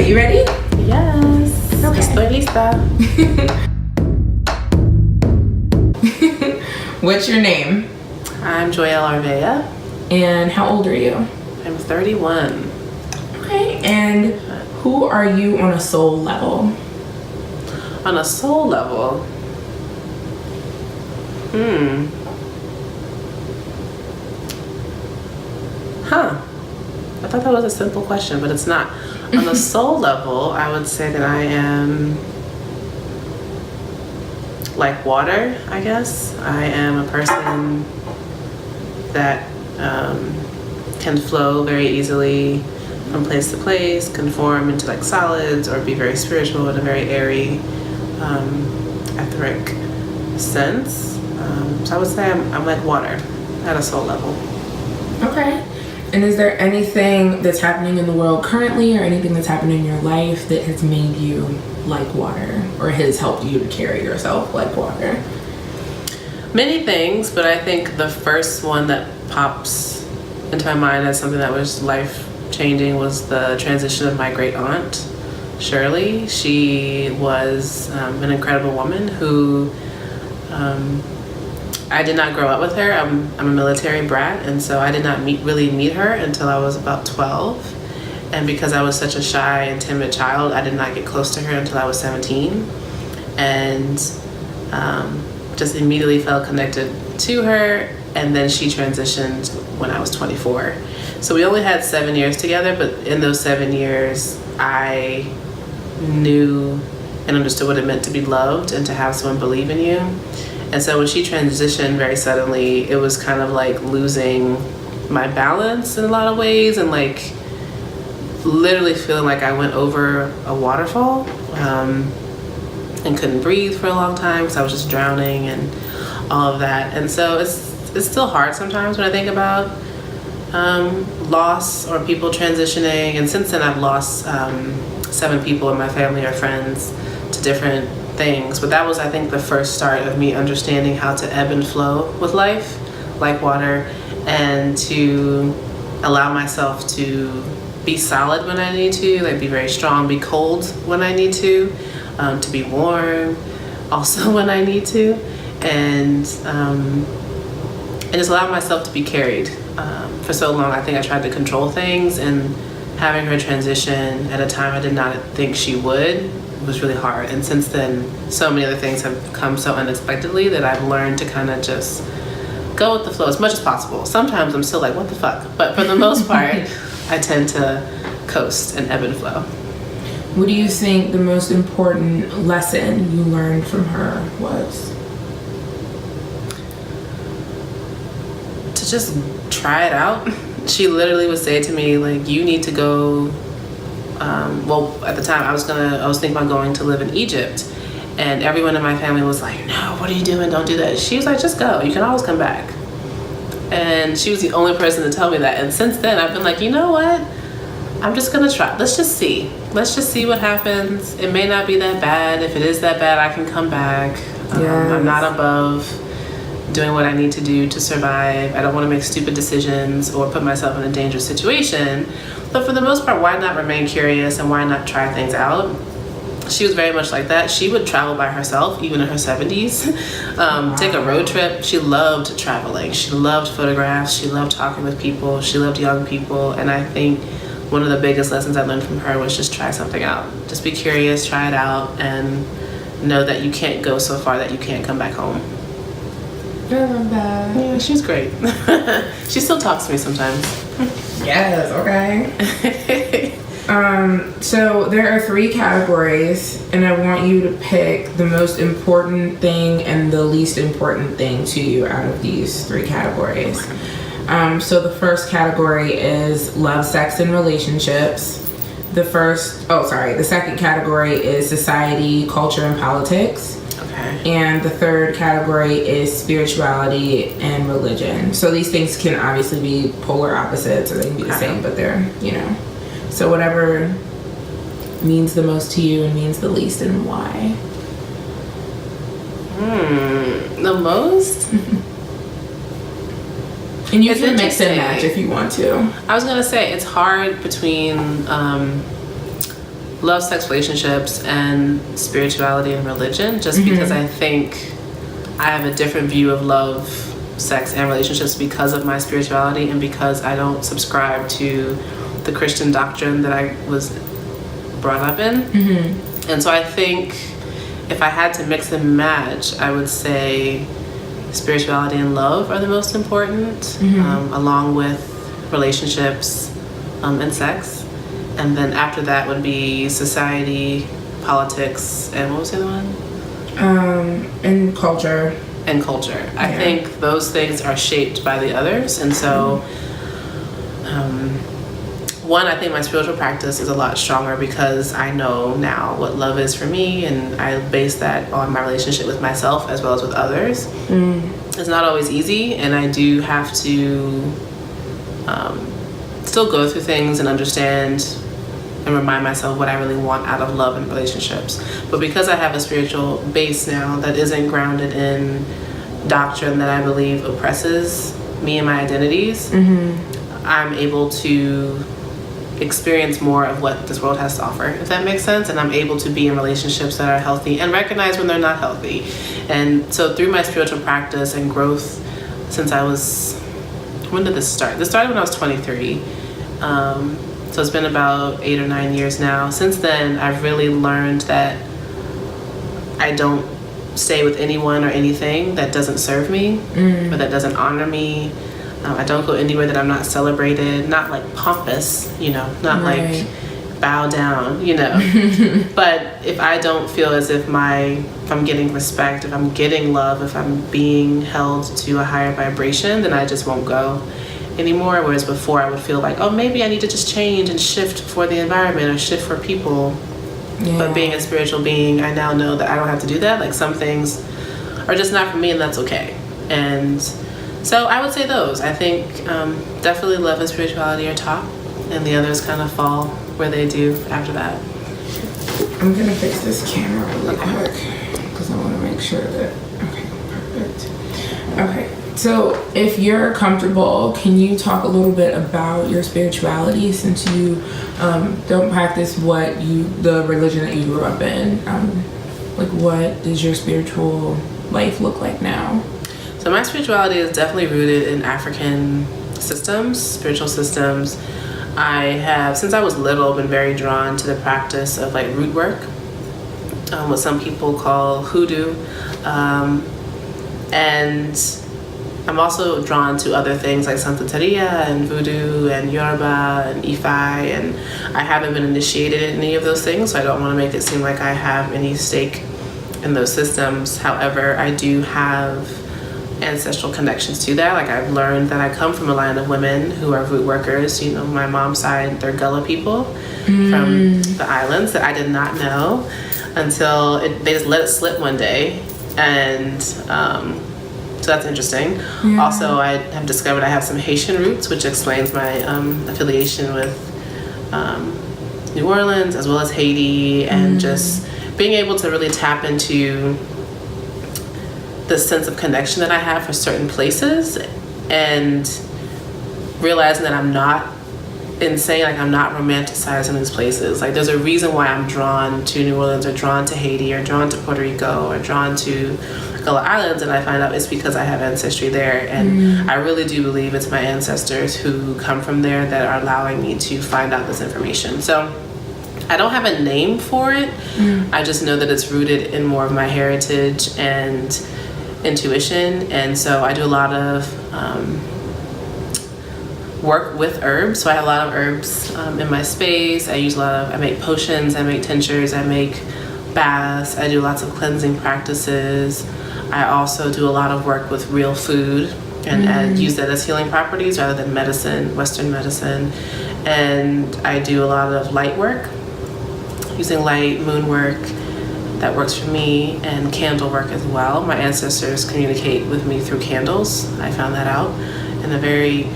you ready? Yes. Okay. Estoy lista. What's your name? I'm Joyell Arvea. And how old are you? I'm 31. Okay. And who are you on a soul level? On a soul level? I thought that was a simple question, but it's not. On the soul level, I would say that I am like water, I guess. I am a person that can flow very easily from place to place, conform into like solids, or be very spiritual in a very airy, etheric sense. So I would say I'm like water at a soul level. Okay. And is there anything that's happening in the world currently or anything that's happened in your life that has made you like water or has helped you to carry yourself like water? Many things, but I think the first one that pops into my mind as something that was life-changing was the transition of my great aunt, Shirley. She was an incredible woman who I did not grow up with her. I'm a military brat, and so I did not really meet her until I was about 12. And because I was such a shy and timid child, I did not get close to her until I was 17. And just immediately felt connected to her. And then she transitioned when I was 24. So we only had 7 years together, but in those 7 years, I knew and understood what it meant to be loved and to have someone believe in you. And so when she transitioned very suddenly, it was kind of like losing my balance in a lot of ways, and like literally feeling like I went over a waterfall and couldn't breathe for a long time because I was just drowning and all of that. And so it's still hard sometimes when I think about loss or people transitioning. And since then I've lost 7 people in my family or friends to different things, but that was, I think, the first start of me understanding how to ebb and flow with life like water, and to allow myself to be solid when I need to, like be very strong, be cold when I need to be warm also when I need to, and just allow myself to be carried. For so long I think I tried to control things, and having her transition at a time I did not think she would was really hard. And since then, so many other things have come so unexpectedly that I've learned to kind of just go with the flow as much as possible. Sometimes I'm still like, what the fuck? But for the most part, I tend to coast and ebb and flow. What do you think the most important lesson you learned from her was? To just try it out. She literally would say to me, like, you need to go. Well, at the time I was thinking about going to live in Egypt, and everyone in my family was like, no, what are you doing? Don't do that. She was like, just go. You can always come back. And she was the only person to tell me that. And since then, I've been like, you know what? I'm just gonna try. Let's just see what happens. It may not be that bad. If it is that bad, I can come back. Yes. I'm not above doing what I need to do to survive. I don't want to make stupid decisions or put myself in a dangerous situation. But for the most part, why not remain curious and why not try things out? She was very much like that. She would travel by herself, even in her 70s, take a road trip. She loved traveling. She loved photographs. She loved talking with people. She loved young people. And I think one of the biggest lessons I learned from her was just try something out. Just be curious, try it out, and know that you can't go so far that you can't come back home. I love that. Yeah, she's great. She still talks to me sometimes. Yes, okay. So there are 3 categories, and I want you to pick the most important thing and the least important thing to you out of these 3 categories. So the first category is love, sex, and relationships. The second category is society, culture, and politics. Okay. And the third category is spirituality and religion. So these things can obviously be polar opposites, or they can be the same, but they're, so whatever means the most to you and means the least, and why. The most? And you can mix and match if you want to. I was gonna say it's hard between love, sex, relationships, and spirituality and religion, just because I think I have a different view of love, sex, and relationships because of my spirituality and because I don't subscribe to the Christian doctrine that I was brought up in. And so I think if I had to mix and match, I would say spirituality and love are the most important, along with relationships and sex. And then after that would be society, politics, and what was the other one? And culture. And culture. I think those things are shaped by the others. And so, one, I think my spiritual practice is a lot stronger because I know now what love is for me, and I base that on my relationship with myself as well as with others. It's not always easy, and I do have to still go through things and understand and remind myself what I really want out of love and relationships. But because I have a spiritual base now that isn't grounded in doctrine that I believe oppresses me and my identities, I'm able to experience more of what this world has to offer, if that makes sense. And I'm able to be in relationships that are healthy and recognize when they're not healthy. And so through my spiritual practice and growth since I was, when did this start? This started when I was 23. So it's been about 8 or 9 years now. Since then, I've really learned that I don't stay with anyone or anything that doesn't serve me or that doesn't honor me. I don't go anywhere that I'm not celebrated, not like pompous, not like bow down, But if I don't feel as if if I'm getting respect, if I'm getting love, if I'm being held to a higher vibration, then I just won't go anymore. Whereas before I would feel like, oh, maybe I need to just change and shift for the environment or shift for people. But being a spiritual being, I now know that I don't have to do that. Like some things are just not for me, and that's okay. And so I would say those. I think definitely love and spirituality are top, and the others kind of fall where they do after that. I'm gonna fix this camera really quick because I want to make sure that. Okay, perfect. Okay, so if you're comfortable, can you talk a little bit about your spirituality, since you don't practice the religion that you grew up in? Like, what does your spiritual life look like now? So my spirituality is definitely rooted in African systems, spiritual systems. I have, since I was little, been very drawn to the practice of like root work, what some people call hoodoo. And I'm also drawn to other things like Santeria and voodoo and Yoruba and Ifa, and I haven't been initiated in any of those things, so I don't want to make it seem like I have any stake in those systems. However, I do have ancestral connections to that. Like, I've learned that I come from a line of women who are root workers. My mom's side, they're Gullah people from the islands that I did not know until they just let it slip one day. And so that's interesting. Also, I have discovered I have some Haitian roots, which explains my affiliation with New Orleans as well as Haiti, and just being able to really tap into the sense of connection that I have for certain places, and realizing that I'm not insane, like I'm not romanticizing these places. Like, there's a reason why I'm drawn to New Orleans or drawn to Haiti or drawn to Puerto Rico or drawn to Gullah Islands, and I find out it's because I have ancestry there, and I really do believe it's my ancestors who come from there that are allowing me to find out this information. So I don't have a name for it. I just know that it's rooted in more of my heritage and intuition. And so I do a lot of work with herbs. So I have a lot of herbs in my space. I make potions, I make tinctures, I make baths, I do lots of cleansing practices. I also do a lot of work with real food and use that as healing properties rather than medicine, Western medicine. And I do a lot of light work, using light, moon work. That works for me, and candle work as well. My ancestors communicate with me through candles. I found that out in a very,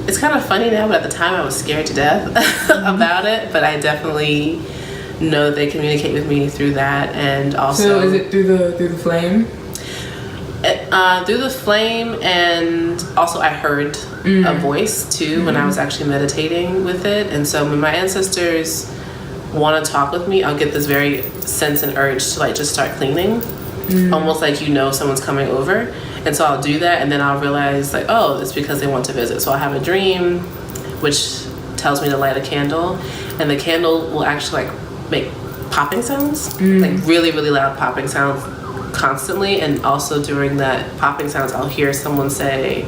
it's kind of funny now, but at the time I was scared to death about it, but I definitely know they communicate with me through that. And also, so is it through the flame? Through the flame, and also I heard a voice too when I was actually meditating with it. And so when my ancestors want to talk with me, I'll get this very sense and urge to like just start cleaning, almost like someone's coming over. And so I'll do that, and then I'll realize like, oh, it's because they want to visit. So I'll have a dream which tells me to light a candle, and the candle will actually like make popping sounds, like really, really loud popping sounds constantly. And also during that popping sounds, I'll hear someone say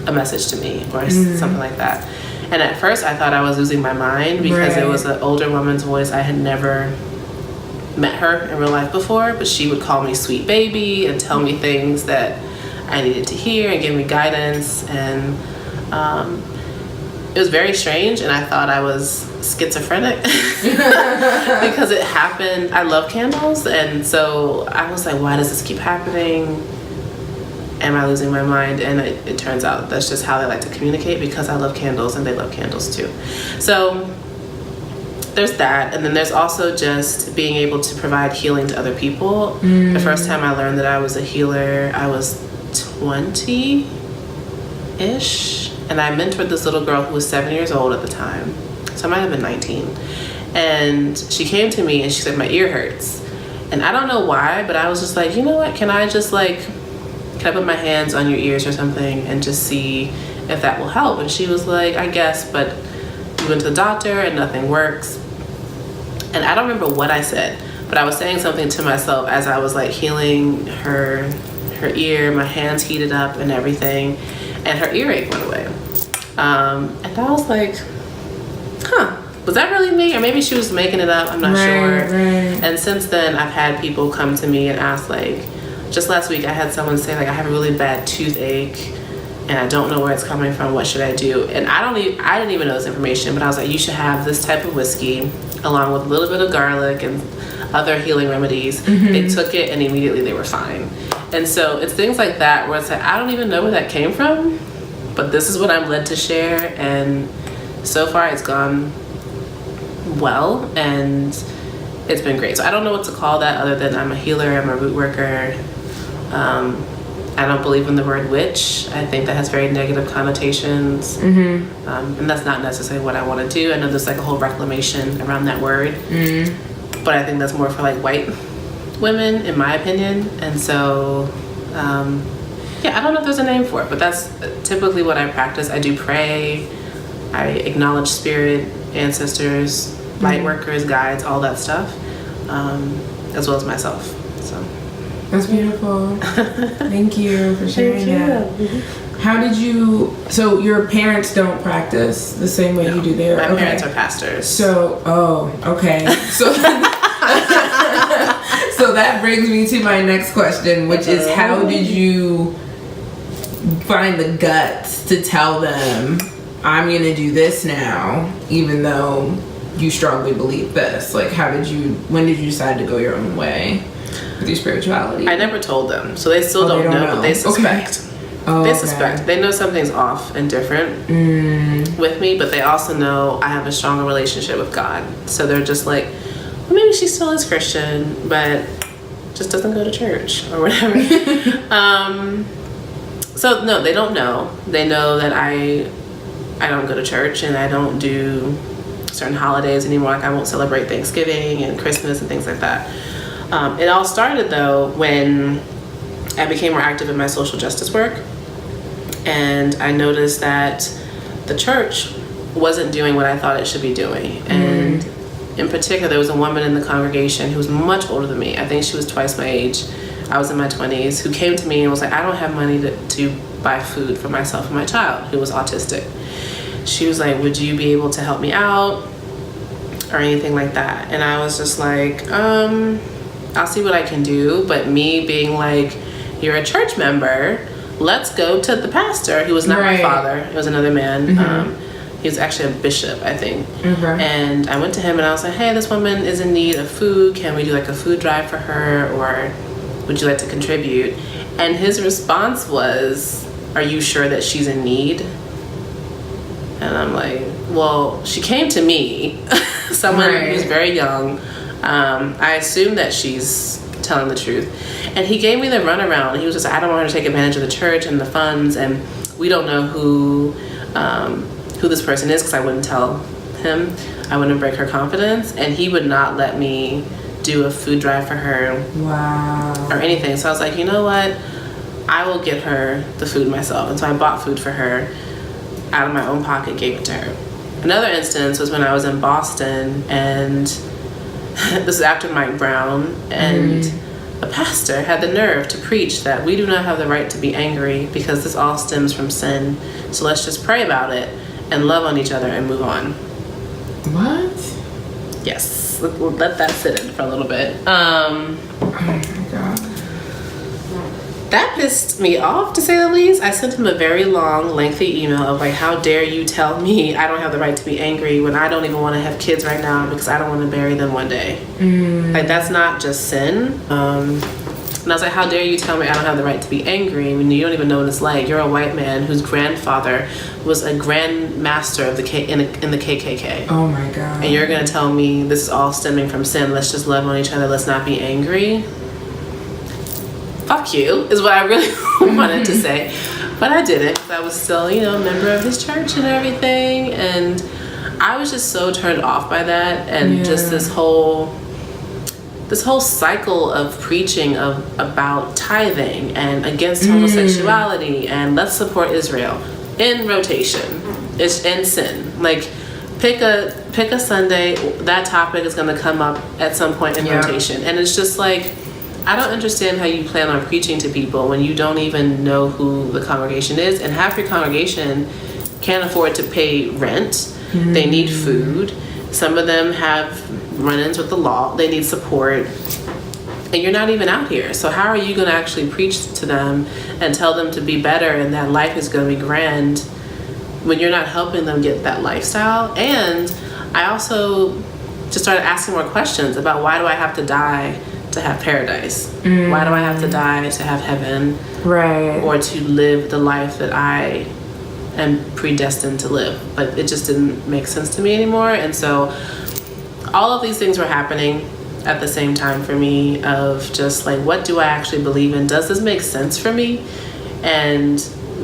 a message to me or something like that. And at first I thought I was losing my mind because it was an older woman's voice. I had never met her in real life before, but she would call me sweet baby and tell me things that I needed to hear and give me guidance. And it was very strange, and I thought I was schizophrenic because it happened. I love candles, and so I was like, why does this keep happening? Am I losing my mind? And it turns out that's just how they like to communicate, because I love candles and they love candles too. So there's that. And then there's also just being able to provide healing to other people. The first time I learned that I was a healer, I was 20-ish. And I mentored this little girl who was 7 years old at the time. So I might have been 19. And she came to me and she said, my ear hurts. And I don't know why, but I was just like, you know what? Can I put my hands on your ears or something and just see if that will help? And she was like, I guess, but we went to the doctor and nothing works. And I don't remember what I said, but I was saying something to myself as I was like healing her ear. My hands heated up and everything, and her earache went away. And I was like, was that really me? Or maybe she was making it up, I'm not sure. And since then, I've had people come to me and ask, like, just last week I had someone say, like, I have a really bad toothache and I don't know where it's coming from, what should I do? And I didn't even know this information, but I was like, you should have this type of whiskey along with a little bit of garlic and other healing remedies. They took it and immediately they were fine. And so it's things like that where it's like, I don't even know where that came from, but this is what I'm led to share. And so far it's gone well, and it's been great. So I don't know what to call that other than I'm a healer, I'm a root worker. I don't believe in the word witch. I think that has very negative connotations. And that's not necessarily what I want to do. I know there's like a whole reclamation around that word. But I think that's more for like white women, in my opinion. And so, I don't know if there's a name for it, but that's typically what I practice. I do pray. I acknowledge spirit, ancestors, light workers, guides, all that stuff, as well as myself. So that's beautiful. Thank you for sharing that. How did you? So your parents don't practice the same way you do there. My parents are pastors. So, okay. So, so that brings me to my next question, which is, how did you find the guts to tell them, I'm gonna do this now, even though you strongly believe this? Like, when did you decide to go your own way with your spirituality? I never told them, so they still don't know, but they suspect. They suspect. They know something's off and different with me, but they also know I have a stronger relationship with God. So they're just like, well, maybe she still is Christian, but just doesn't go to church or whatever. So no, they don't know. They know that I don't go to church and I don't do certain holidays anymore. Like I won't celebrate Thanksgiving and Christmas and things like that. It all started though when I became more active in my social justice work, and I noticed that the church wasn't doing what I thought it should be doing. And in particular, there was a woman in the congregation who was much older than me. I think she was twice my age. I was in my 20s, who came to me and was like, I don't have money to buy food for myself and my child who was autistic. She was like, would you be able to help me out or anything like that? And I was just like, I'll see what I can do. But me being like, you're a church member, let's go to the pastor, who was not my father, it was another man. He was actually a bishop, I think. And I went to him and I was like, hey, this woman is in need of food. Can we do like a food drive for her, or would you like to contribute? And his response was, are you sure that she's in need? And I'm like, well, she came to me, someone who's very young. I assume that she's telling the truth. And he gave me the runaround. He was just, I don't want her to take advantage of the church and the funds, and we don't know who this person is, because I wouldn't tell him. I wouldn't break her confidence, and he would not let me do a food drive for her. Wow. Or anything. So I was like, you know what? I will get her the food myself. And so I bought food for her out of my own pocket, gave it to her. Another instance was when I was in Boston, and this is after Mike Brown, and a pastor had the nerve to preach that we do not have the right to be angry because this all stems from sin. So let's just pray about it and love on each other and move on. What? Yes. Let that sit in for a little bit. Oh my God. That pissed me off, to say the least. I sent him a very long, lengthy email of like, how dare you tell me I don't have the right to be angry when I don't even want to have kids right now because I don't want to bury them one day. Like, that's not just sin. And I was like, how dare you tell me I don't have the right to be angry when you don't even know what it's like. You're a white man whose grandfather was a grand master of the in the KKK. Oh my God. And you're going to tell me this is all stemming from sin. Let's just love on each other. Let's not be angry. Fuck you, is what I really wanted to say. But I didn't, because I was still, a member of his church and everything. And I was just so turned off by that. And just this whole cycle of preaching about tithing and against homosexuality and let's support Israel in rotation. It's in sin. Like, pick a Sunday, that topic is going to come up at some point in rotation. And it's just like, I don't understand how you plan on preaching to people when you don't even know who the congregation is, and half your congregation can't afford to pay rent. They need food. Some of them have run-ins with the law. They need support. And you're not even out here. So how are you going to actually preach to them and tell them to be better and that life is going to be grand when you're not helping them get that lifestyle? And I also just started asking more questions about, why do I have to die to have paradise? Why do I have to die to have heaven? Right. Or to live the life that I am predestined to live? But it just didn't make sense to me anymore. And so all of these things were happening at the same time for me, of just like, what do I actually believe in? Does this make sense for me? And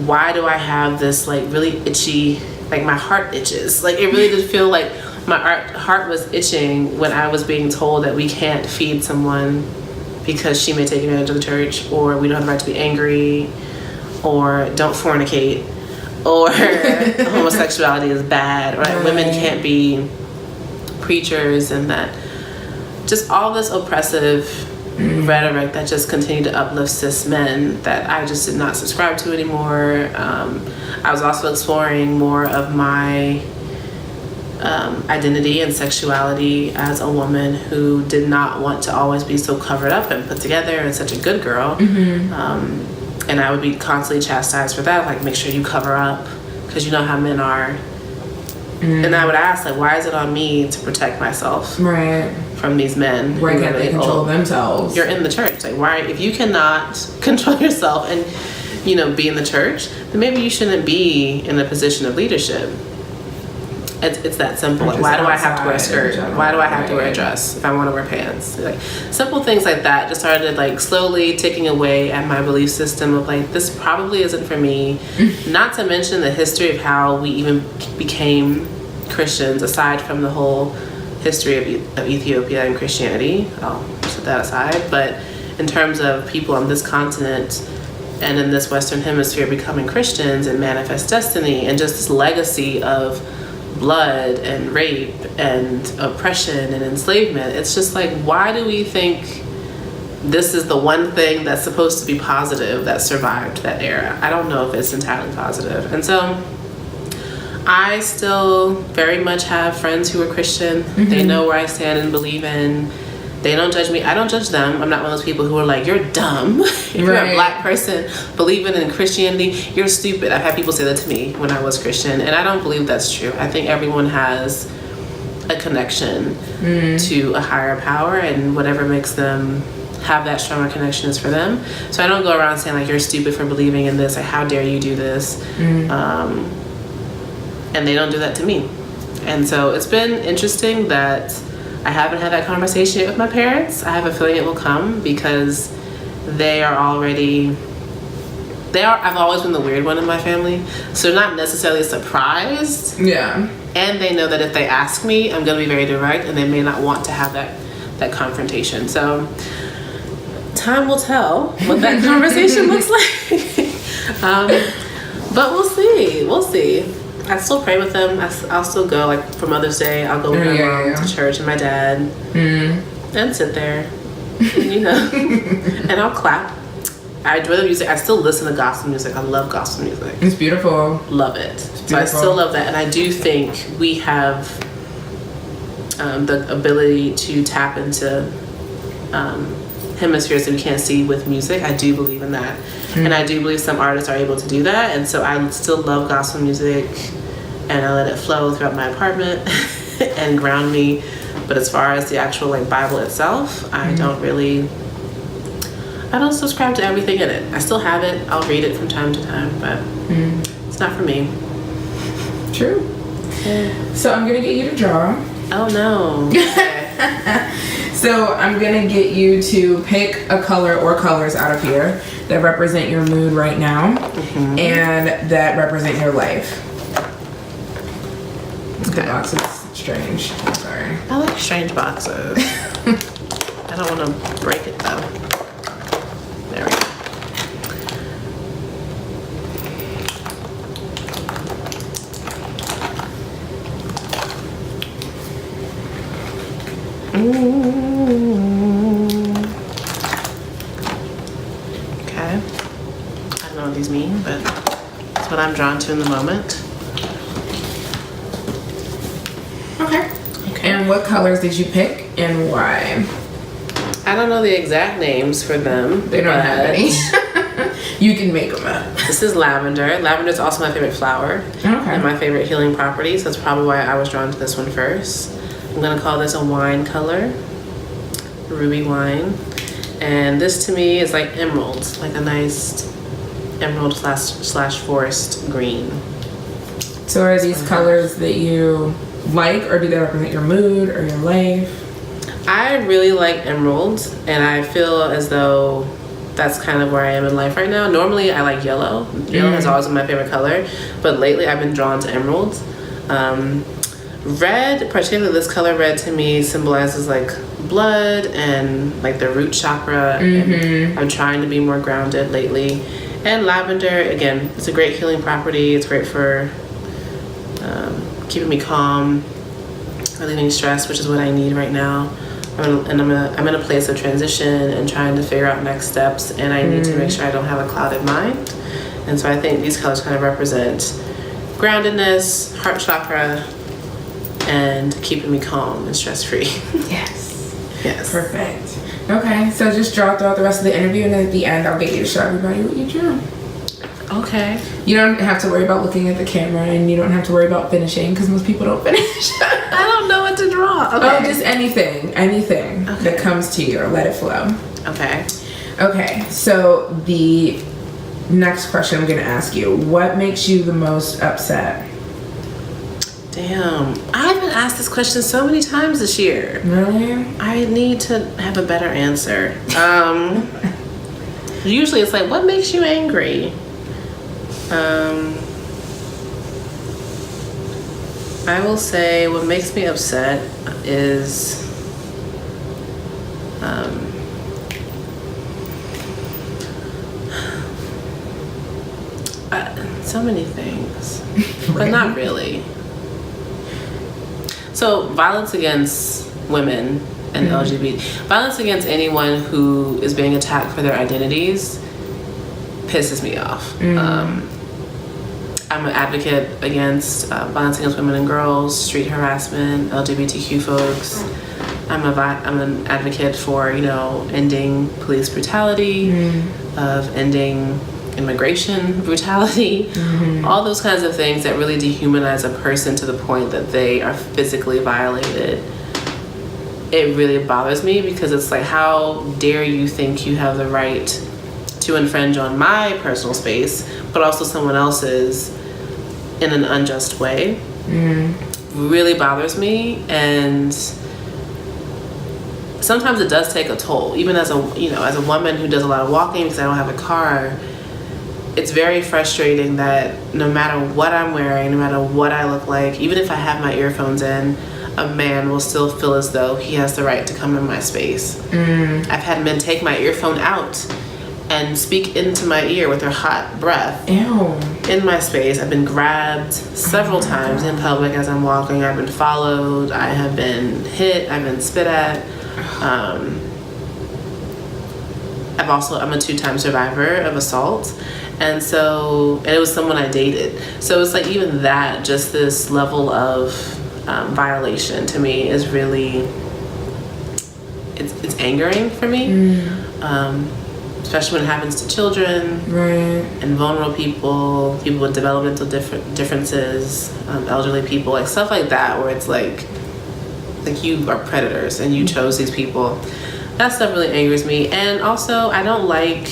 why do I have this like really itchy, like my heart itches? Like, it really did feel like my heart was itching when I was being told that we can't feed someone because she may take advantage of the church, or we don't have the right to be angry, or don't fornicate, or homosexuality is bad, or women can't be preachers, and that just all this oppressive rhetoric that just continued to uplift cis men that I just did not subscribe to anymore. I was also exploring more of my identity and sexuality as a woman who did not want to always be so covered up and put together and such a good girl. And I would be constantly chastised for that, like, make sure you cover up because you know how men are. And I would ask, like, why is it on me to protect myself from these men? Why can't they control themselves? You're in the church. Like, why, if you cannot control yourself and, be in the church, then maybe you shouldn't be in a position of leadership. It's that simple. Like, why do I have to wear a skirt? Why do I have to wear a dress if I want to wear pants? Like, simple things like that just started like slowly ticking away at my belief system of like, this probably isn't for me. Not to mention the history of how we even became Christians, aside from the whole history of Ethiopia and Christianity. I'll set that aside. But in terms of people on this continent and in this Western hemisphere becoming Christians and manifest destiny, and just this legacy of blood and rape and oppression and enslavement, it's just like, why do we think this is the one thing that's supposed to be positive that survived that era? I don't know if it's entirely positive. And so I still very much have friends who are Christian. They know where I stand and believe in. They don't judge me. I don't judge them. I'm not one of those people who are like, you're dumb. If you're a black person believing in Christianity, you're stupid. I've had people say that to me when I was Christian, and I don't believe that's true. I think everyone has a connection to a higher power, and whatever makes them have that stronger connection is for them. So I don't go around saying like, you're stupid for believing in this, like, how dare you do this? And they don't do that to me. And so it's been interesting that I haven't had that conversation yet with my parents. I have a feeling it will come because they are already... I've always been the weird one in my family, so they're not necessarily surprised. Yeah. And they know that if they ask me, I'm going to be very direct, and they may not want to have that confrontation. So time will tell what that conversation looks like. But we'll see. I still pray with them. I'll still go, like, for Mother's Day. I'll go with my mom to church and my dad, and sit there, and, and I'll clap. I enjoy the music. I still listen to gospel music. I love gospel music. It's beautiful. Love it. So I still love that. And I do think we have the ability to tap into hemispheres that we can't see with music. I do believe in that. And I do believe some artists are able to do that. And so I still love gospel music. And I let it flow throughout my apartment and ground me. But as far as the actual, like, Bible itself, I don't subscribe to everything in it. I still have it. I'll read it from time to time, but it's not for me. True. Yeah. So I'm gonna get you to draw. Oh no. Okay. So I'm gonna get you to pick a color or colors out of here that represent your mood right now, and that represent your life. The box is strange. Sorry. I like strange boxes. I don't want to break it though. There we go. Okay. I don't know what these mean, but it's what I'm drawn to in the moment. Okay. And what colors did you pick and why? I don't know the exact names for them. They don't have any. You can make them up. This is lavender. Lavender is also my favorite flower. Okay. And my favorite healing property. So that's probably why I was drawn to this one first. I'm going to call this a wine color. Ruby wine. And this to me is like emerald. Like a nice emerald slash forest green. So are these colors that you like, or do they represent your mood or your life? I really like emerald, and I feel as though that's kind of where I am in life right now. Normally, I like yellow. Yellow has always been my favorite color, but lately I've been drawn to emerald. Red, particularly this color red, to me symbolizes like blood and like the root chakra. And I'm trying to be more grounded lately. And lavender, again, it's a great healing property. It's great for keeping me calm, relieving stress, which is what I need right now. I'm in a place of transition and trying to figure out next steps, and I need to make sure I don't have a clouded mind. And so I think these colors kind of represent groundedness, heart chakra, and keeping me calm and stress-free. Yes. Perfect. Okay, so just draw throughout the rest of the interview, and at the end I'll get you to show everybody what you drew. Okay. You don't have to worry about looking at the camera, and you don't have to worry about finishing, because most people don't finish. I don't know what to draw. Okay. Oh, just anything that comes to you, or let it flow. Okay, so the next question I'm going to ask you, what makes you the most upset? Damn, I've been asked this question so many times this year. Really? I need to have a better answer. Usually it's like, what makes you angry? I will say what makes me upset is so many things, but not really. So violence against women and LGBT, violence against anyone who is being attacked for their identities pisses me off. I'm an advocate against violence against women and girls, street harassment, LGBTQ folks. I'm an advocate for, ending police brutality, of ending immigration brutality, all those kinds of things that really dehumanize a person to the point that they are physically violated. It really bothers me because it's like, how dare you think you have the right to infringe on my personal space, but also someone else's in an unjust way. Really bothers me, and sometimes it does take a toll. Even as as a woman who does a lot of walking because I don't have a car, it's very frustrating that no matter what I'm wearing, no matter what I look like, even if I have my earphones in, a man will still feel as though he has the right to come in my space. I've had men take my earphone out and speak into my ear with their hot breath. Ew. In my space. I've been grabbed several times in public as I'm walking. I've been followed. I have been hit. I've been spit at. I'm a 2-time survivor of assault. And it was someone I dated. So it's like even that, just this level of violation to me is really, it's angering for me. Especially when it happens to children, right, and vulnerable people with developmental differences, elderly people, like stuff like that, where it's like you are predators and you chose these people. That stuff really angers me. And also, I don't like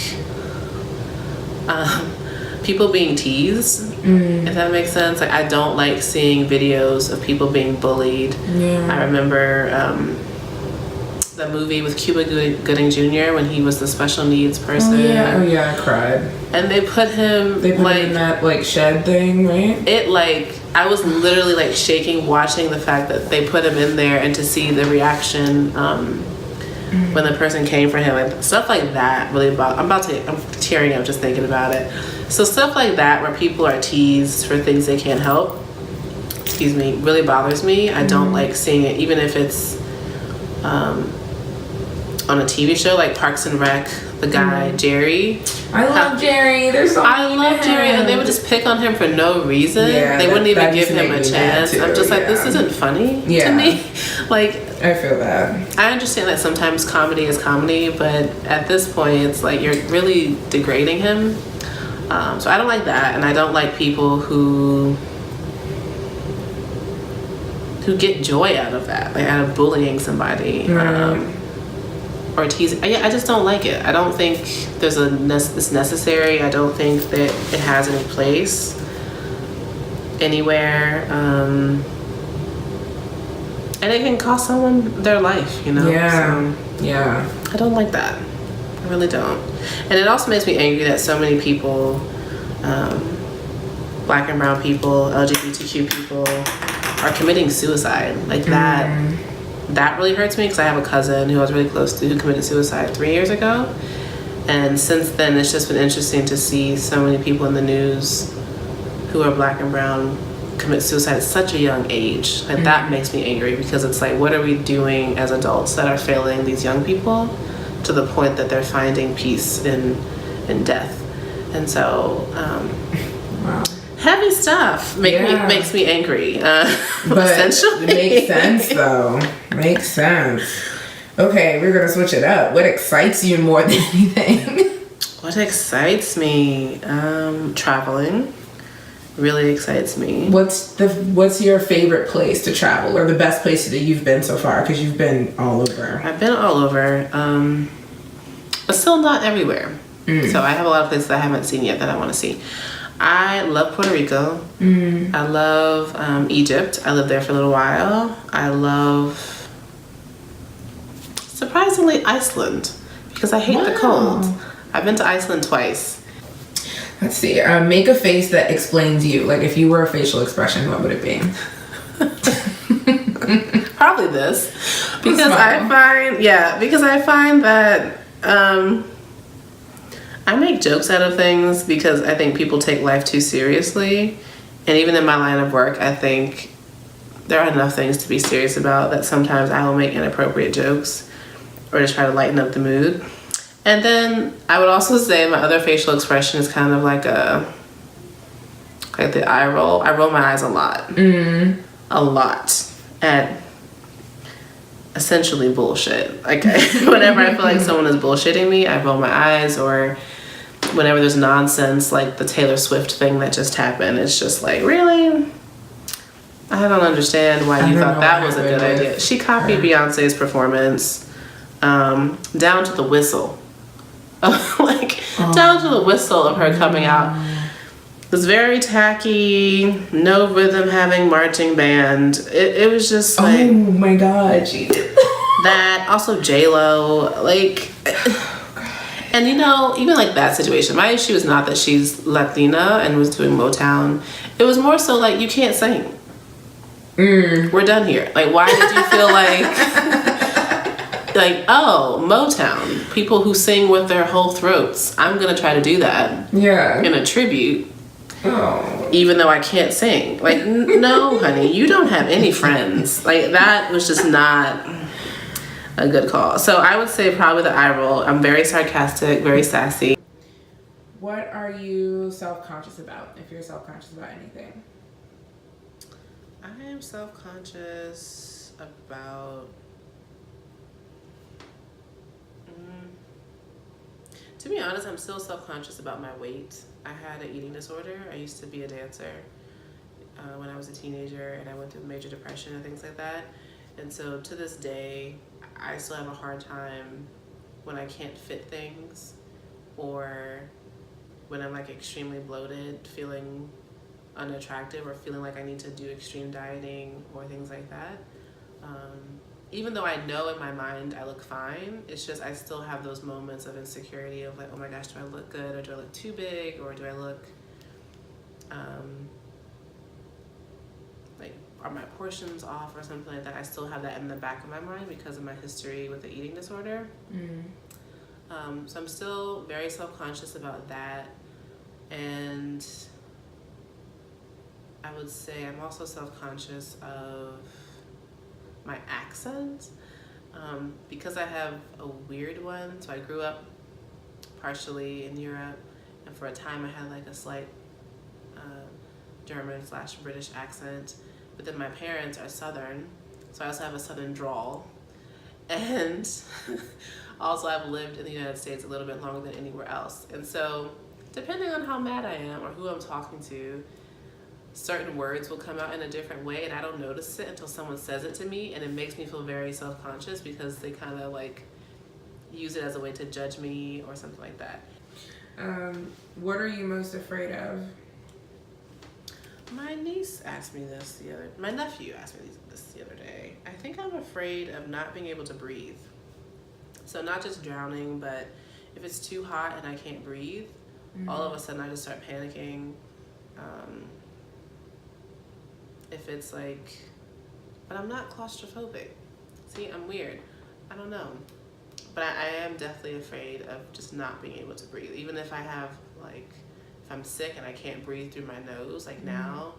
people being teased, if that makes sense. Like, I don't like seeing videos of people being bullied. Yeah. I remember the movie with Cuba Gooding Jr. when he was the special needs person. Oh yeah, I cried. And they put him him in that like shed thing, right? I was literally like shaking watching the fact that they put him in there, and to see the reaction when the person came for him, like stuff like that really I'm tearing up just thinking about it. So stuff like that where people are teased for things they can't help, really bothers me. I don't like seeing it, even if it's on a TV show like Parks and Rec, the guy Jerry. I love Jerry. There's so I love Jerry, and they would just pick on him for no reason. Yeah, they wouldn't even give him a too, chance. I'm just like, this isn't funny to me. Like, I feel that. I understand that sometimes comedy is comedy, but at this point, it's like you're really degrading him. So I don't like that, and I don't like people who get joy out of that, like out of bullying somebody. Right. Or teasing. I just don't like it. I don't think it's necessary. I don't think that it has any place anywhere. And it can cost someone their life, Yeah. So, yeah. I don't like that. I really don't. And it also makes me angry that so many people, Black and brown people, LGBTQ people, are committing suicide. Like that. That really hurts me, because I have a cousin who I was really close to who committed suicide 3 years ago. And since then, it's just been interesting to see so many people in the news who are Black and brown commit suicide at such a young age. Like that makes me angry, because it's like, what are we doing as adults that are failing these young people to the point that they're finding peace in death? And so, wow. Heavy stuff makes me angry. But essentially. It makes sense, though. Makes sense. Okay, we're gonna switch it up. What excites you more than anything? What excites me? Traveling really excites me. What's your favorite place to travel, or the best place that you've been so far? Because you've been all over. I've been all over, but still not everywhere. So I have a lot of places I haven't seen yet that I want to see. I love Puerto Rico. I love Egypt. I lived there for a little while. I love, surprisingly, Iceland, because I hate the cold. I've been to Iceland twice. Let's see. Make a face that explains you. Like, if you were a facial expression, what would it be? Probably this, because I find that I make jokes out of things because I think people take life too seriously. And even in my line of work, I think there are enough things to be serious about that sometimes I will make inappropriate jokes or to try to lighten up the mood. And then I would also say my other facial expression is kind of like the eye roll. I roll my eyes a lot. A lot. At essentially bullshit. Like, whenever I feel like someone is bullshitting me, I roll my eyes. Or whenever there's nonsense, like the Taylor Swift thing that just happened, it's just like, really? I don't understand why you thought that was a good idea. She copied Beyonce's performance down to the whistle. Down to the whistle of her coming out. It was very tacky, no rhythm having marching band. It was just like... Oh my God, she did that. That, also J-Lo, like, and you know, even like that situation, my issue is not that she's Latina and was doing Motown. It was more so like, you can't sing. We're done here. Like, why did you feel like, oh, Motown, people who sing with their whole throats, I'm gonna try to do that. Yeah. In a tribute. Oh. Even though I can't sing. Like, no, honey, you don't have any friends. Like, that was just not a good call. So I would say probably the eye roll. I'm very sarcastic, very sassy. What are you self-conscious about, if you're self-conscious about anything? I am self-conscious about... to be honest, I'm still self-conscious about my weight. I had an eating disorder. I used to be a dancer when I was a teenager, and I went through major depression and things like that. And so to this day, I still have a hard time when I can't fit things, or when I'm like extremely bloated, feeling unattractive, or feeling like I need to do extreme dieting or things like that. Even though I know in my mind I look fine, it's just I still have those moments of insecurity of like, oh my gosh, do I look good, or do I look too big, or do I look like, are my portions off or something like that. I still have that in the back of my mind because of my history with the eating disorder. So I'm still very self-conscious about that. And I would say I'm also self-conscious of my accent, because I have a weird one. So I grew up partially in Europe, and for a time I had like a slight German/British accent, but then my parents are Southern, so I also have a Southern drawl. And also I've lived in the United States a little bit longer than anywhere else, and so depending on how mad I am or who I'm talking to, certain words will come out in a different way, and I don't notice it until someone says it to me, and it makes me feel very self-conscious because they kind of like use it as a way to judge me or something like that. What are you most afraid of? My niece asked me this my nephew asked me this the other day. I think I'm afraid of not being able to breathe. So not just drowning, but if it's too hot and I can't breathe, all of a sudden I just start panicking. If it's like, but I'm not claustrophobic. See, I'm weird. I don't know. But I am definitely afraid of just not being able to breathe. Even if I have like, if I'm sick and I can't breathe through my nose, like now,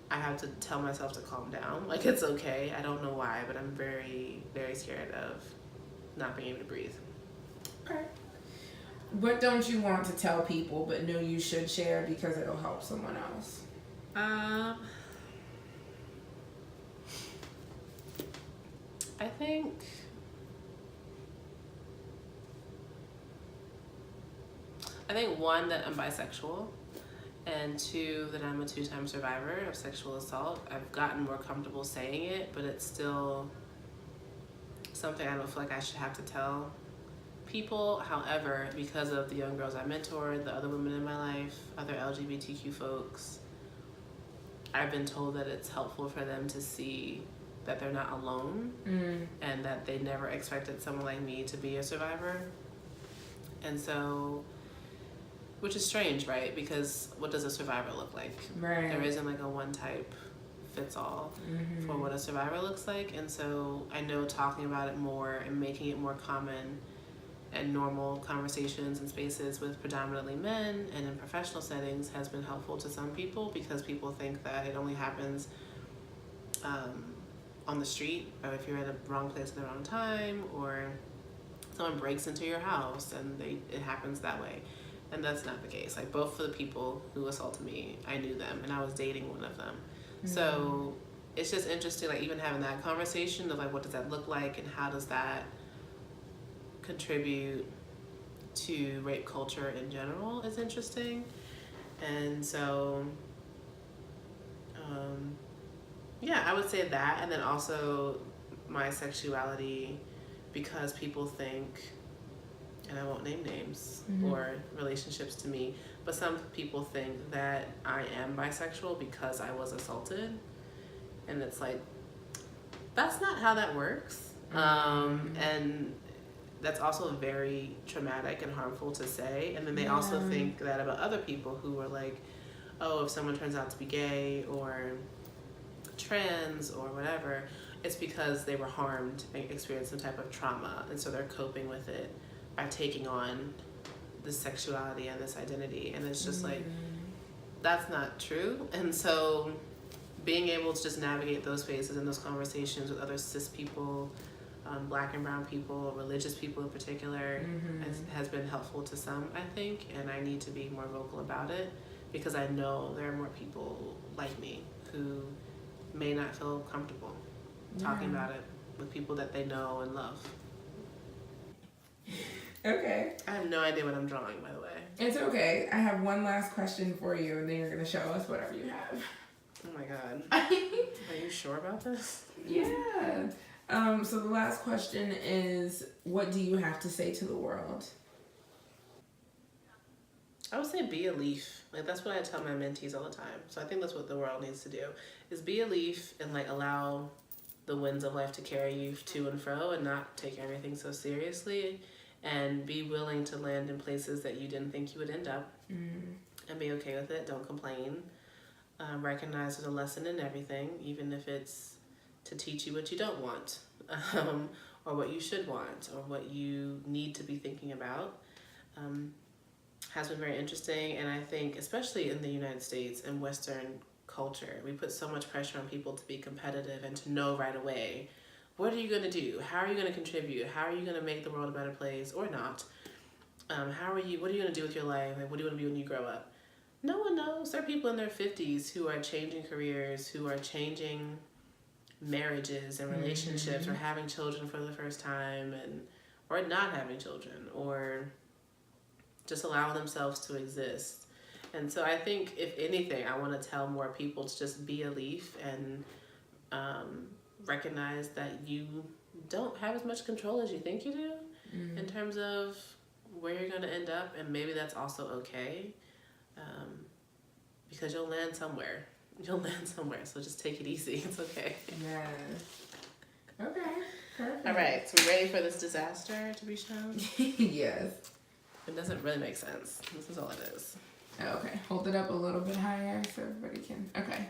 I have to tell myself to calm down. Like, it's okay. I don't know why, but I'm very, very scared of not being able to breathe. Okay. What don't you want to tell people but know you should share because it'll help someone else? I think one, that I'm bisexual, and two, that I'm a 2-time survivor of sexual assault. I've gotten more comfortable saying it, but it's still something I don't feel like I should have to tell people. However, because of the young girls I mentored, the other women in my life, other LGBTQ folks, I've been told that it's helpful for them to see that they're not alone, and that they never expected someone like me to be a survivor. And so, which is strange, right? Because what does a survivor look like? Right. There isn't like a one type fits all for what a survivor looks like. And so I know talking about it more and making it more common and normal conversations and spaces with predominantly men and in professional settings has been helpful to some people, because people think that it only happens on the street, or if you're at a wrong place at the wrong time, or someone breaks into your house and it happens that way. And that's not the case. Like, both of the people who assaulted me, I knew them, and I was dating one of them. So it's just interesting, like, even having that conversation of like, what does that look like, and how does that contribute to rape culture in general is interesting. And so yeah, I would say that. And then also my sexuality, because people think, and I won't name names or relationships to me, but some people think that I am bisexual because I was assaulted. And it's like, that's not how that works. And that's also very traumatic and harmful to say. And then they also think that about other people who are like, oh, if someone turns out to be gay or trans or whatever, it's because they were harmed and experienced some type of trauma, and so they're coping with it by taking on this sexuality and this identity. And it's just like, that's not true. And so being able to just navigate those phases and those conversations with other cis people, Black and brown people, religious people in particular, has been helpful to some, I think, and I need to be more vocal about it, because I know there are more people like me who may not feel comfortable talking about it with people that they know and love. Okay. I have no idea what I'm drawing, by the way. It's okay. I have one last question for you, and then you're going to show us whatever you have. Oh my God. Are you sure about this? Yeah. So the last question is, what do you have to say to the world? I would say be a leaf. Like, that's what I tell my mentees all the time. So I think that's what the world needs to do, is be a leaf and like allow the winds of life to carry you to and fro, and not take everything so seriously, and be willing to land in places that you didn't think you would end up, and be okay with it. Don't complain. Recognize there's a lesson in everything, even if it's to teach you what you don't want, or what you should want, or what you need to be thinking about. Has been very interesting. And I think, especially in the United States and Western culture, we put so much pressure on people to be competitive and to know right away, what are you going to do? How are you going to contribute? How are you going to make the world a better place, or not? What are you going to do with your life? Like, what do you want to be when you grow up? No one knows. There are people in their 50s who are changing careers, who are changing marriages and relationships, or having children for the first time, or not having children, or just allowing themselves to exist. And so I think, if anything, I want to tell more people to just be a leaf and recognize that you don't have as much control as you think you do in terms of where you're going to end up. And maybe that's also okay, because you'll land somewhere. So just take it easy. It's okay. Yeah. Okay. Perfect. All right. So we're ready for this disaster to be shown? Yes. It doesn't really make sense. This is all it is. Okay. Hold it up a little bit higher so everybody can. Okay.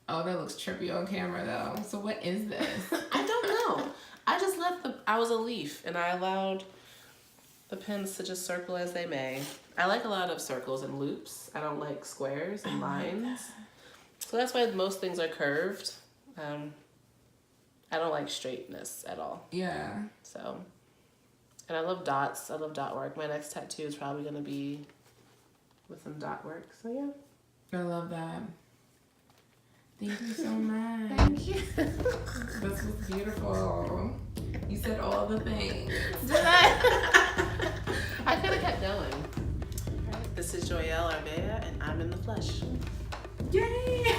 Oh, that looks trippy on camera though. So what is this? I don't know. I was a leaf, and I allowed the pins to just circle as they may. I like a lot of circles and loops. I don't like squares and lines. So that's why most things are curved. I don't like straightness at all. Yeah. So, and I love dots. I love dot work. My next tattoo is probably going to be with some dot work. So yeah. I love that. Thank you so much. Thank you. This was beautiful. You said all the things. Did I? I could have kept going. All right. This is Joyell Arvea, and I'm in the flesh. Yay!